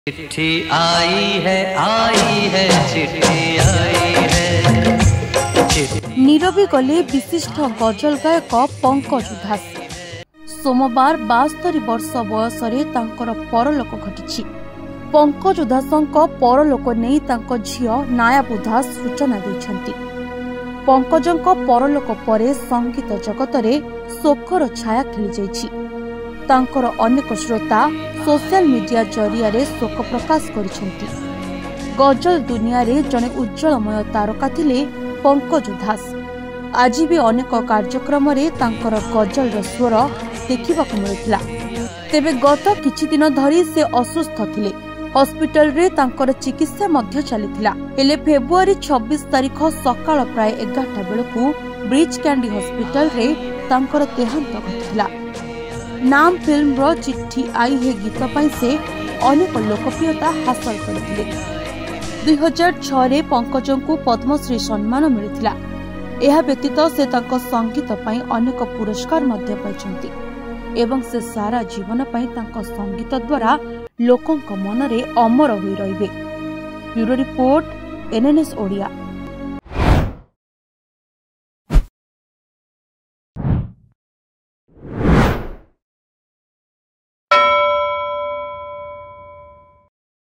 चिट्ठी आई है चिट्ठी आई है। नीरवी गले विशिष्ट गजल गायक पंकज उधास। सोमवार 72 वर्ष बयस परलोक घटी। पंकज उधासଙ୍କ परलोक नहीं तांको झियो नायाब उधास सूचना दैछंती। पंकजଙ୍କ परलोक परे संगीत जगत रे शोकर छाया खेली जाइछि। तांकर अनेक श्रोता सोशल मीडिया जरिया रे शोक प्रकाश करिसेंती। गजल दुनिया रे जने उज्जवलमय तारका थिले पंकज उधास। आज भी अनेक कार्यक्रम रे तांकर गजल रो स्वर देखिबाकु मिलुथिला। तेबे गत किछि दिन धरी से असुस्थ थिले। हॉस्पिटल रे तांकर चिकित्सा मध्य चलिथिला। हेले फेब्रुआरी 26 तारिख सकाळ प्राय 11टा बेलकु ब्रिज कैंडी हॉस्पिटल रे तांकर देहांत घटिला। नाम फिल्म रो चिट्ठी आई है गीत पाई से अनेक लोकप्रियता हासिल करथिले। 2006 रे पंकजंकु पद्मश्री सम्मान मिलिथिला। एहा व्यतीत से तांको संगीत पाई अनेक पुरस्कार मध्य पाइछंती एवं से सारा जीवन पाई तांको संगीत द्वारा लोकंक मनरे अमर होई रहिबे। Bureau report NNS Odia.